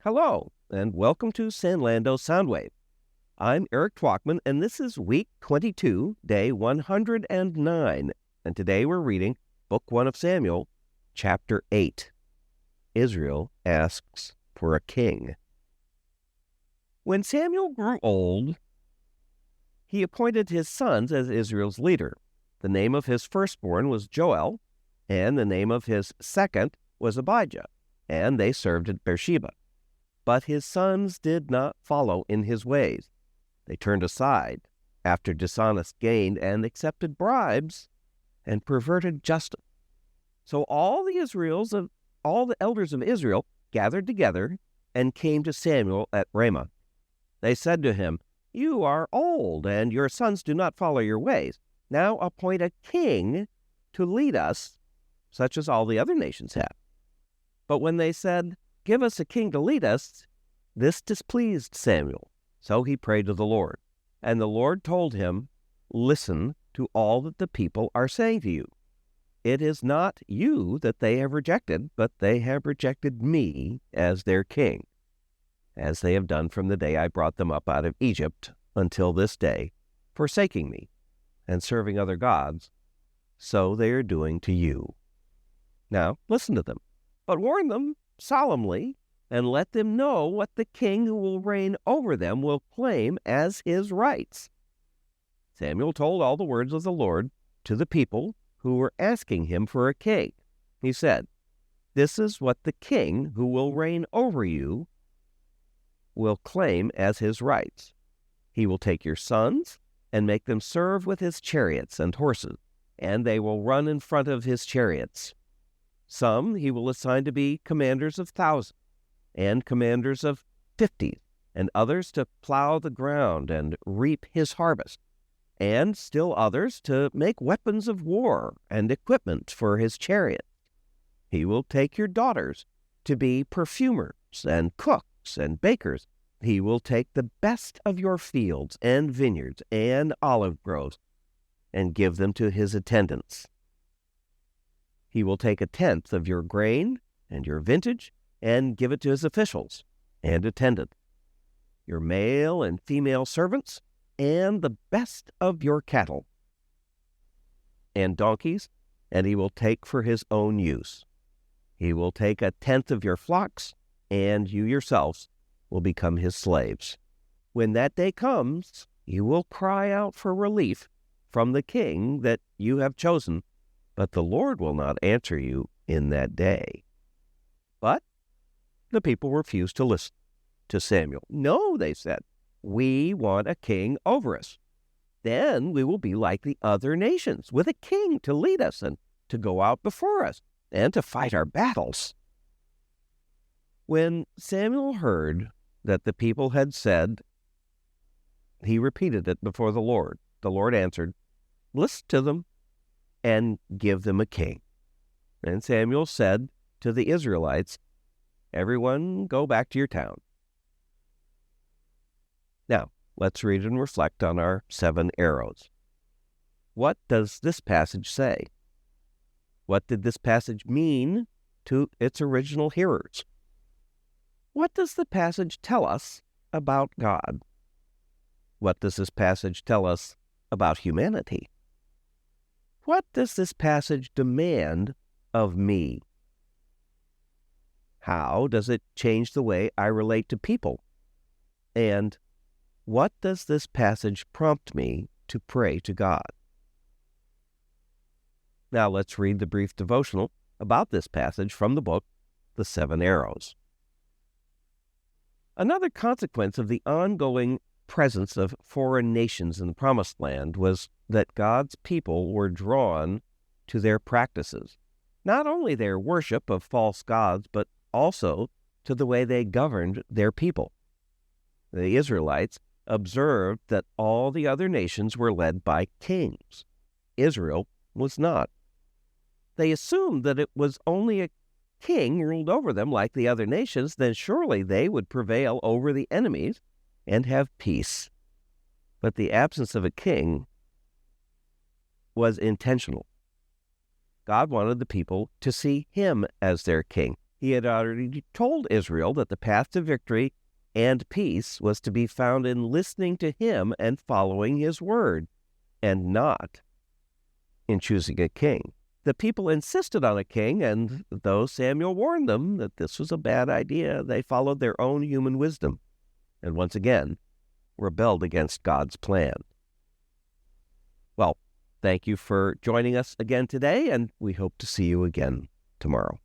Hello, and welcome to Sanlando Soundwave. I'm Eric Twachtman, and this is week 22, day 109. And today we're reading Book 1 of Samuel, chapter 8. Israel asks for a king. When Samuel grew old, he appointed his sons as Israel's leader. The name of his firstborn was Joel, and the name of his second was Abijah, and they served at Beersheba. But his sons did not follow in his ways. They turned aside after dishonest gain and accepted bribes and perverted justice. So all the elders of Israel gathered together and came to Samuel at Ramah. They said to him, "You are old, and your sons do not follow your ways. Now appoint a king to lead us, such as all the other nations have." But when they said, "Give us a king to lead us," this displeased Samuel. So he prayed to the Lord. And the Lord told him, "Listen to all that the people are saying to you. It is not you that they have rejected, but they have rejected me as their king, as they have done from the day I brought them up out of Egypt until this day, forsaking me and serving other gods. So they are doing to you. Now listen to them, but warn them solemnly, and let them know what the king who will reign over them will claim as his rights." Samuel told all the words of the Lord to the people who were asking him for a king. He said, "This is what the king who will reign over you will claim as his rights. He will take your sons and make them serve with his chariots and horses, and they will run in front of his chariots. Some he will assign to be commanders of thousands and commanders of 50, and others to plow the ground and reap his harvest, and still others to make weapons of war and equipment for his chariot. He will take your daughters to be perfumers and cooks and bakers. He will take the best of your fields and vineyards and olive groves and give them to his attendants. He will take 1/10 of your grain and your vintage and give it to his officials and attendants, your male and female servants, and the best of your cattle and donkeys, and he will take for his own use. He will take 1/10 of your flocks, and you yourselves will become his slaves. When that day comes, you will cry out for relief from the king that you have chosen, but the Lord will not answer you in that day." But the people refused to listen to Samuel. "No," they said, "we want a king over us. Then we will be like the other nations, with a king to lead us and to go out before us and to fight our battles." When Samuel heard that the people had said, he repeated it before the Lord. The Lord answered, "Listen to them and give them a king." And Samuel said to the Israelites, "Everyone go back to your town." Now, let's read and reflect on our 7 arrows. What does this passage say? What did this passage mean to its original hearers? What does the passage tell us about God? What does this passage tell us about humanity? What does this passage demand of me? How does it change the way I relate to people? And what does this passage prompt me to pray to God? Now let's read the brief devotional about this passage from the book, The 7 Arrows. Another consequence of the ongoing presence of foreign nations in the Promised Land was that God's people were drawn to their practices, not only their worship of false gods, but also to the way they governed their people. The Israelites observed that all the other nations were led by kings. Israel was not. They assumed that it was only a king ruled over them like the other nations, then surely they would prevail over the enemies and have peace. But the absence of a king was intentional. God wanted the people to see him as their king. He had already told Israel that the path to victory and peace was to be found in listening to him and following his word, and not in choosing a king. The people insisted on a king, and though Samuel warned them that this was a bad idea, they followed their own human wisdom, and once again rebelled against God's plan. Well, thank you for joining us again today, and we hope to see you again tomorrow.